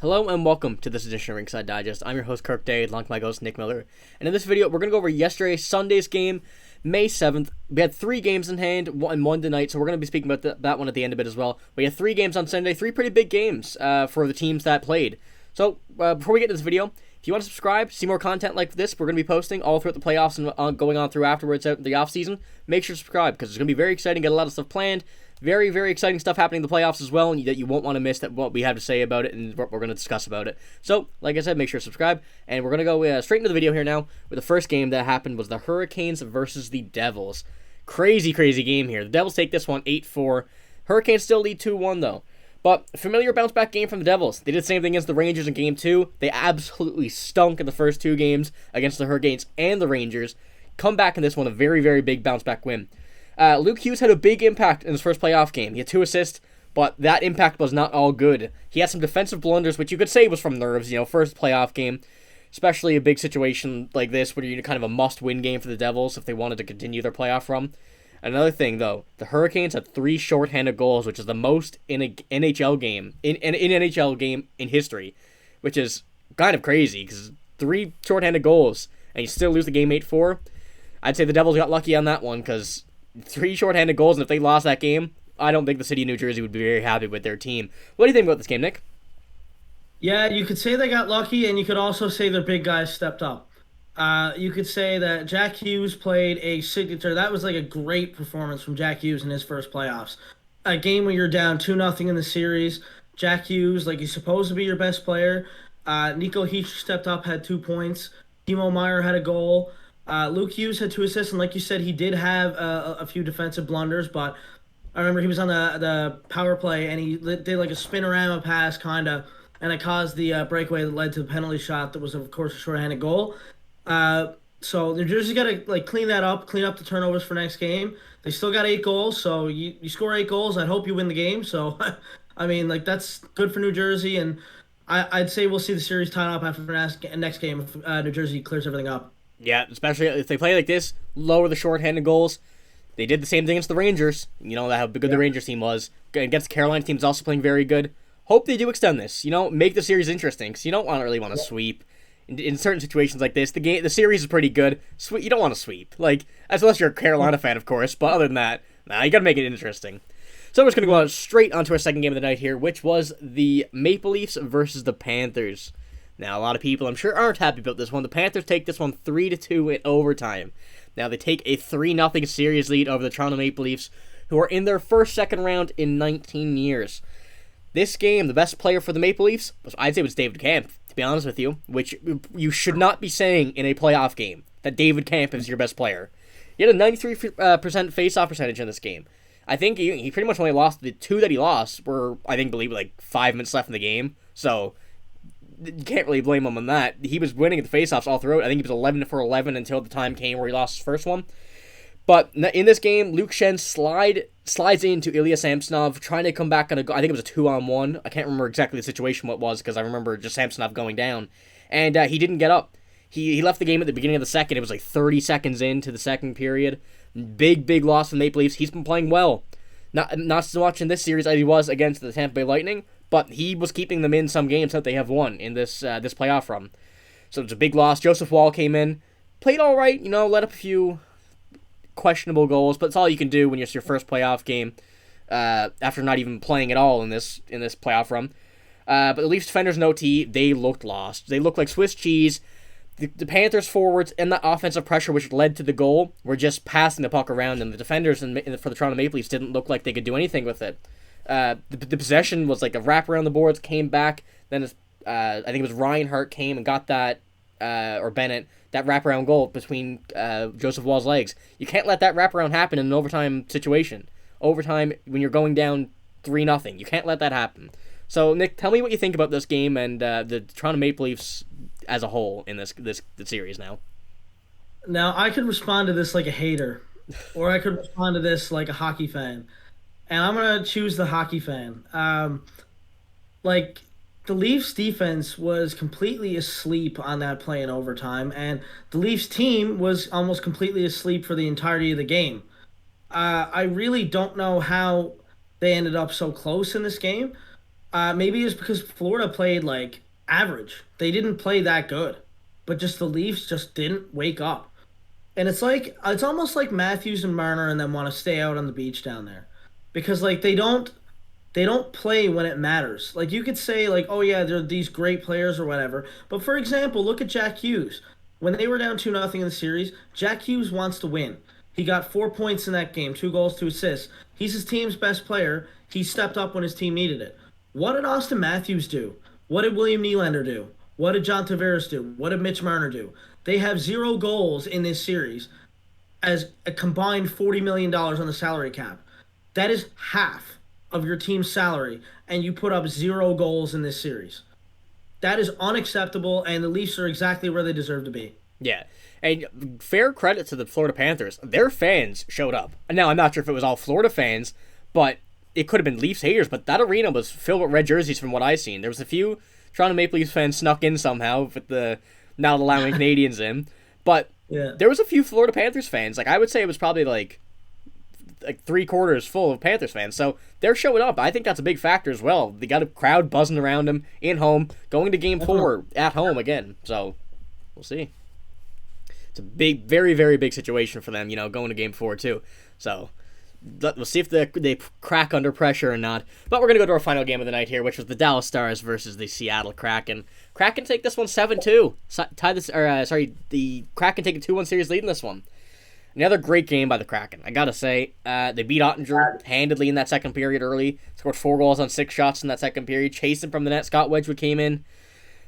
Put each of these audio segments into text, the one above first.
Hello and welcome to this edition of Ringside Digest. I'm your host Kirk Day, along with my host Nick Miller. And in this video, we're going to go over yesterday's Sunday's game, May 7th. We had 3 games in hand, and one tonight, so we're going to be speaking about that one at the end of it as well. We had 3 games on Sunday, 3 pretty big games for the teams that played. So before we get into this video, if you want to subscribe, see more content like this, we're going to be posting all throughout the playoffs and going on through afterwards out in the offseason. Make sure to subscribe because it's going to be very exciting, get a lot of stuff planned. Very, very exciting stuff happening in the playoffs as well, and that you won't want to miss what we have to say about it and what we're going to discuss about it. So, like I said, make sure to subscribe, and we're going to go straight into the video here now, with the first game that happened was the Hurricanes versus the Devils. Crazy, crazy game here. The Devils take this one 8-4. Hurricanes still lead 2-1, though. But familiar bounce-back game from the Devils. They did the same thing against the Rangers in Game 2. They absolutely stunk in the first 2 games against the Hurricanes and the Rangers. Come back in this one, a very, very big bounce-back win. Luke Hughes had a big impact in his first playoff game. He had 2 assists, but that impact was not all good. He had some defensive blunders, which you could say was from nerves, first playoff game, especially a big situation like this where you're kind of a must-win game for the Devils if they wanted to continue their playoff run. Another thing, though, the Hurricanes had 3 shorthanded goals, which is the most in an NHL game, in NHL game in history, which is kind of crazy, because 3 shorthanded goals, and you still lose the game 8-4. I'd say the Devils got lucky on that one, because 3 shorthanded goals, and if they lost that game, I don't think the city of New Jersey would be very happy with their team. What do you think about this game, Nick? Yeah, you could say they got lucky, and you could also say their big guys stepped up. You could say that Jack Hughes played a signature. That was like a great performance from Jack Hughes in his first playoffs. A game where you're down 2-0 in the series. Jack Hughes, like he's supposed to be your best player. Nico Heach stepped up, had 2 points. Timo Meier had a goal. Luke Hughes had 2 assists, and like you said, he did have a few defensive blunders, but I remember he was on the power play, and he did like a spinorama pass, kind of, and it caused the breakaway that led to the penalty shot that was, of course, a shorthanded goal. So New Jersey got to clean that up, clean up the turnovers for next game. They still got 8 goals, so you score 8 goals, I'd hope you win the game. So, I mean, that's good for New Jersey, and I'd say we'll see the series tied up after the next game if New Jersey clears everything up. Yeah, especially if they play like this, lower the shorthanded goals. They did the same thing against the Rangers. You know how good the Rangers team was. Against the Carolina team's also playing very good. Hope they do extend this. Make the series interesting, because you don't really want to sweep. In certain situations like this, the series is pretty good. You don't want to sweep, unless you're a Carolina fan, of course. But other than that, you got to make it interesting. So we're just going to go straight onto our second game of the night here, which was the Maple Leafs versus the Panthers. Now, a lot of people, I'm sure, aren't happy about this one. The Panthers take this one 3-2 in overtime. Now, they take a 3-0 series lead over the Toronto Maple Leafs, who are in their second round in 19 years. This game, the best player for the Maple Leafs, I'd say was David Kampf, to be honest with you, which you should not be saying in a playoff game, that David Kampf is your best player. He had a 93% face-off percentage in this game. I think he pretty much only lost the 2 that he lost were, I believe 5 minutes left in the game. So you can't really blame him on that. He was winning at the faceoffs all throughout. I think he was 11 for 11 until the time came where he lost his first one. But in this game, Luke Schenn slides into Ilya Samsonov, trying to come back on I think it was a 2-on-1. I can't remember exactly the situation what it was, because I remember just Samsonov going down. And he didn't get up. He left the game at the beginning of the second. It was 30 seconds into the second period. Big loss for the Maple Leafs. He's been playing well. Not so much in this series as he was against the Tampa Bay Lightning, but he was keeping them in some games that they have won in this playoff run. So it's a big loss. Joseph Woll came in, played all right, let up a few questionable goals, but it's all you can do when it's your first playoff game after not even playing at all in this playoff run. But the Leafs defenders in OT, they looked lost. They looked like Swiss cheese. The Panthers forwards and the offensive pressure which led to the goal were just passing the puck around, and the defenders for the Toronto Maple Leafs didn't look like they could do anything with it. The possession was like a wrap around the boards, came back, then I think it was Reinhart came and got that, or Bennett, that wraparound goal between Joseph Woll's legs. You can't let that wraparound happen in an overtime situation. Overtime, when you're going down 3-0, you can't let that happen. So, Nick, tell me what you think about this game and the Toronto Maple Leafs as a whole in this series now. Now, I could respond to this like a hater, or I could respond to this like a hockey fan. And I'm going to choose the hockey fan. The Leafs defense was completely asleep on that play in overtime, and the Leafs team was almost completely asleep for the entirety of the game. I really don't know how they ended up so close in this game. Maybe it's because Florida played like average. They didn't play that good, but just the Leafs just didn't wake up. And it's almost like Matthews and Marner and them want to stay out on the beach down there, because like they don't play when it matters. Like you could say like, oh yeah, they're these great players or whatever. But for example, look at Jack Hughes. When they were down 2-0 in the series, Jack Hughes wants to win. He got 4 points in that game, 2 goals, 2 assists. He's his team's best player. He stepped up when his team needed it. What did Austin Matthews do? What did William Nylander do? What did John Tavares do? What did Mitch Marner do? They have 0 goals in this series as a combined $40 million on the salary cap. That is half of your team's salary, and you put up 0 goals in this series. That is unacceptable, and the Leafs are exactly where they deserve to be. Yeah. And fair credit to the Florida Panthers. Their fans showed up. Now, I'm not sure if it was all Florida fans, but it could have been Leafs haters, but that arena was filled with red jerseys from what I've seen. There was a few Toronto Maple Leafs fans snuck in somehow with the not allowing Canadians in, but Yeah. there was a few Florida Panthers fans. Like, I would say it was probably like 3/4 full of Panthers fans. So they're showing up. I think that's a big factor as well. They got a crowd buzzing around them in home, going to Game 4 at home again. So we'll see. It's a big, very, very big situation for them, going to Game 4 too. So we'll see if they crack under pressure or not. But we're going to go to our final game of the night here, which was the Dallas Stars versus the Seattle Kraken. Kraken take this one 7-2. The Kraken take a 2-1 series lead in this one. Another great game by the Kraken. I gotta say, they beat Oettinger handedly in that second period early. Scored 4 goals on 6 shots in that second period. Chasing from the net, Scott Wedgwood came in.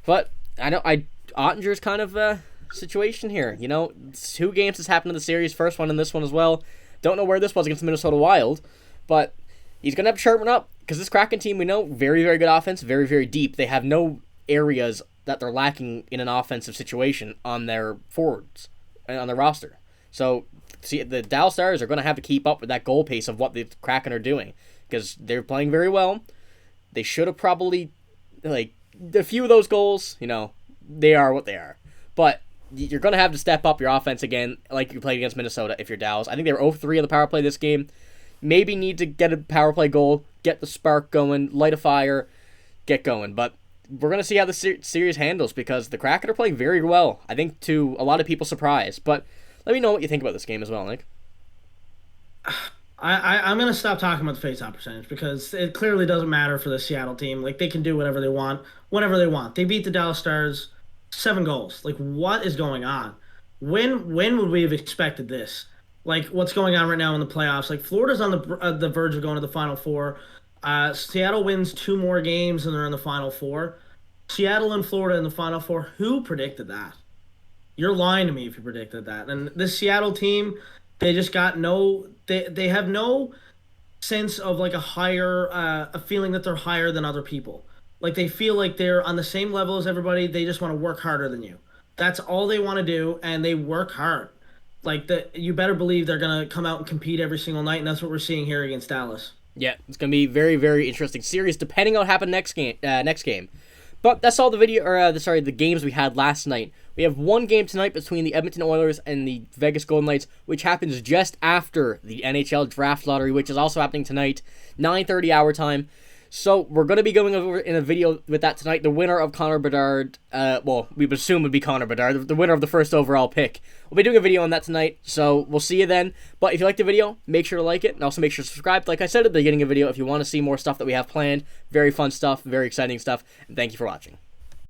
But Ottinger's kind of a situation here. 2 games has happened in the series. First one and this one as well. Don't know where this was against the Minnesota Wild, but he's gonna have to sharpen up because this Kraken team, we know, very, very good offense, very, very deep. They have no areas that they're lacking in an offensive situation on their forwards on their roster. So, see, the Dallas Stars are going to have to keep up with that goal pace of what the Kraken are doing because they're playing very well. They should have probably, a few of those goals, they are what they are. But you're going to have to step up your offense again like you played against Minnesota if you're Dallas. I think they were 0-3 on the power play this game. Maybe need to get a power play goal, get the spark going, light a fire, get going. But we're going to see how the series handles because the Kraken are playing very well. I think to a lot of people's surprise. But let me know what you think about this game as well, Nick. I'm going to stop talking about the faceoff percentage because it clearly doesn't matter for the Seattle team. Like, they can do whatever they want, whenever they want. They beat the Dallas Stars 7 goals. Like, what is going on? When would we have expected this? Like, what's going on right now in the playoffs? Like, Florida's on the verge of going to the Final Four. Seattle wins 2 more games and they're in the Final Four. Seattle and Florida in the Final Four. Who predicted that? You're lying to me if you predicted that. And this Seattle team, they just got they have no sense of like a feeling that they're higher than other people. Like they feel like they're on the same level as everybody. They just want to work harder than you. That's all they want to do, and they work hard. You better believe they're gonna come out and compete every single night, and that's what we're seeing here against Dallas. Yeah, it's gonna be very, very interesting series depending on what happens next game. But that's all the games we had last night. We have one game tonight between the Edmonton Oilers and the Vegas Golden Knights, which happens just after the NHL Draft Lottery, which is also happening tonight, 9:30 our time. So we're going to be going over in a video with that tonight. The winner of Connor Bedard, we would assume would be Connor Bedard, the winner of the first overall pick. We'll be doing a video on that tonight, so we'll see you then. But if you like the video, make sure to like it, and also make sure to subscribe. Like I said at the beginning of the video, if you want to see more stuff that we have planned, very fun stuff, very exciting stuff, and thank you for watching.